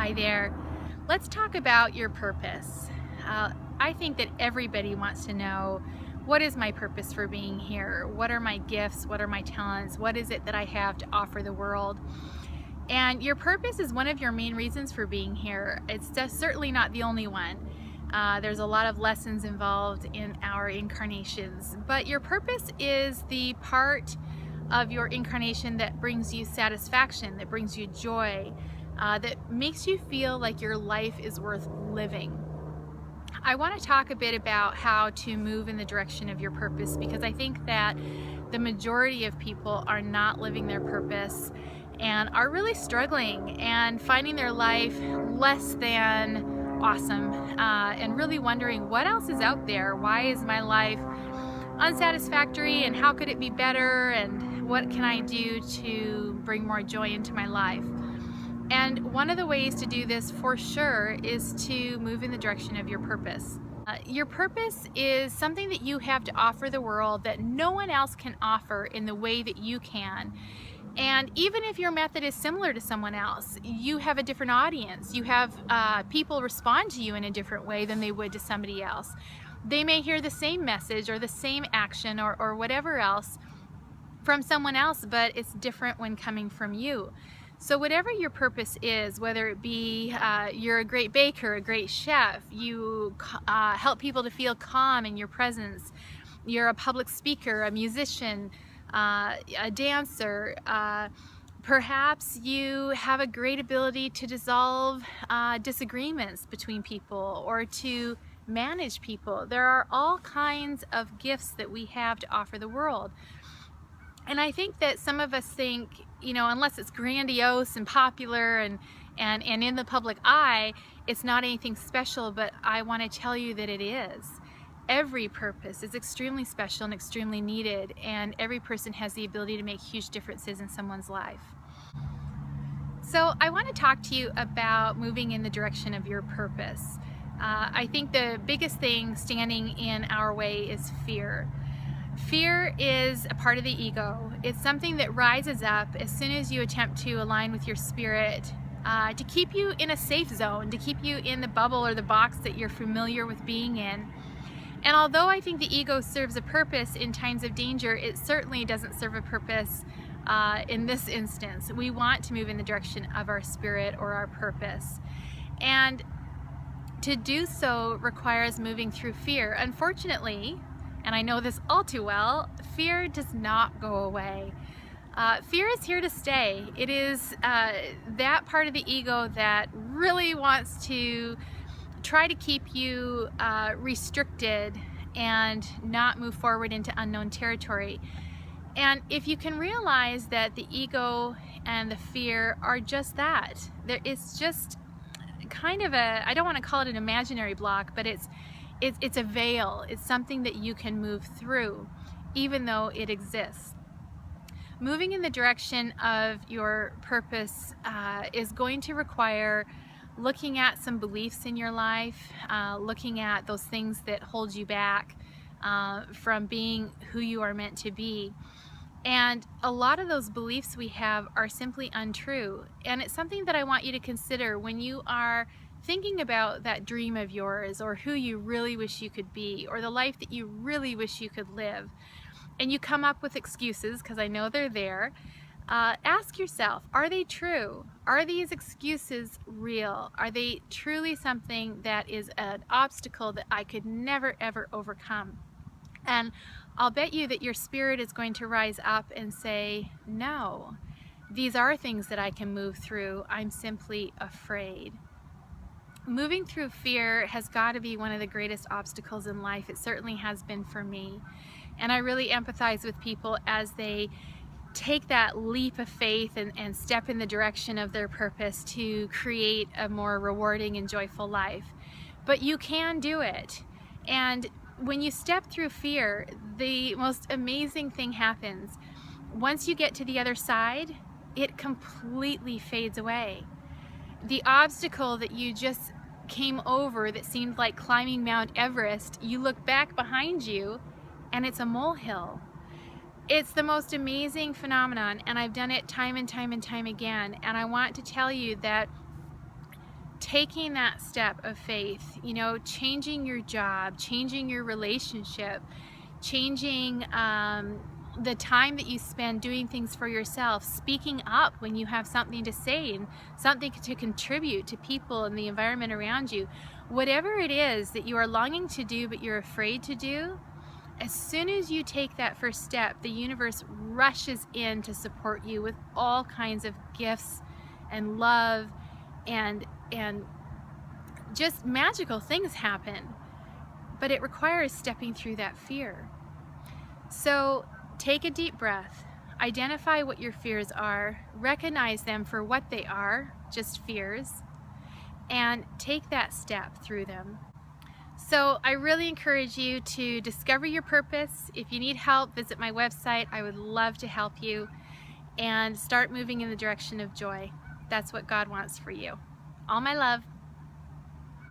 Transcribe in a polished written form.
Hi there. Let's talk about your purpose. I think that everybody wants to know, what is my purpose for being here? What are my gifts? What are my talents? What is it that I have to offer the world? And your purpose is one of your main reasons for being here. It's just certainly not the only one. There's a lot of lessons involved in our incarnations, but your purpose is the part of your incarnation that brings you satisfaction, that brings you joy, that makes you feel like your life is worth living. I want to talk a bit about how to move in the direction of your purpose, because I think that the majority of people are not living their purpose and are really struggling and finding their life less than awesome, and really wondering, what else is out there? Why is my life unsatisfactory, and how could it be better, and what can I do to bring more joy into my life? And one of the ways to do this for sure is to move in the direction of your purpose. Your purpose is something that you have to offer the world that no one else can offer in the way that you can. And even if your method is similar to someone else, you have a different audience. You have people respond to you in a different way than they would to somebody else. They may hear the same message or the same action or whatever else from someone else, but it's different when coming from you. So whatever your purpose is, whether it be you're a great baker, a great chef, you help people to feel calm in your presence, you're a public speaker, a musician, a dancer, perhaps you have a great ability to dissolve disagreements between people or to manage people. There are all kinds of gifts that we have to offer the world. And I think that some of us think, unless it's grandiose and popular and in the public eye, it's not anything special, but I want to tell you that it is. Every purpose is extremely special and extremely needed, and every person has the ability to make huge differences in someone's life. So I want to talk to you about moving in the direction of your purpose. I think the biggest thing standing in our way is fear. Fear is a part of the ego. It's something that rises up as soon as you attempt to align with your spirit, to keep you in a safe zone, to keep you in the bubble or the box that you're familiar with being in. And although I think the ego serves a purpose in times of danger, it certainly doesn't serve a purpose in this instance. We want to move in the direction of our spirit or our purpose. And to do so requires moving through fear. Unfortunately, and I know this all too well, fear does not go away. Fear is here to stay. It is that part of the ego that really wants to try to keep you restricted and not move forward into unknown territory. And if you can realize that the ego and the fear are just that, it's just kind of I don't want to call it an imaginary block, but it's a veil. It's something that you can move through, even though it exists. Moving in the direction of your purpose is going to require looking at some beliefs in your life, looking at those things that hold you back from being who you are meant to be. And a lot of those beliefs we have are simply untrue. And it's something that I want you to consider when you are thinking about that dream of yours, or who you really wish you could be, or the life that you really wish you could live, and you come up with excuses, because I know they're there. Ask yourself, are they true? Are these excuses real? Are they truly something that is an obstacle that I could never ever overcome? And I'll bet you that your spirit is going to rise up and say, no, these are things that I can move through. I'm simply afraid. Moving through fear has got to be one of the greatest obstacles in life. It certainly has been for me. And I really empathize with people as they take that leap of faith and step in the direction of their purpose to create a more rewarding and joyful life. But you can do it. And when you step through fear, the most amazing thing happens. Once you get to the other side, it completely fades away. The obstacle that you just came over that seemed like climbing Mount Everest, you look back behind you and it's a molehill. It's the most amazing phenomenon, and I've done it time and time and time again. And I want to tell you that taking that step of faith, you know, changing your job, changing your relationship, changing the time that you spend doing things for yourself, speaking up when you have something to say and something to contribute to people and the environment around you. Whatever it is that you are longing to do but you're afraid to do, as soon as you take that first step, the universe rushes in to support you with all kinds of gifts and love, and just magical things happen. But it requires stepping through that fear. So take a deep breath, identify what your fears are, recognize them for what they are, just fears, and take that step through them. So I really encourage you to discover your purpose. If you need help, visit my website. I would love to help you, and start moving in the direction of joy. That's what God wants for you. All my love.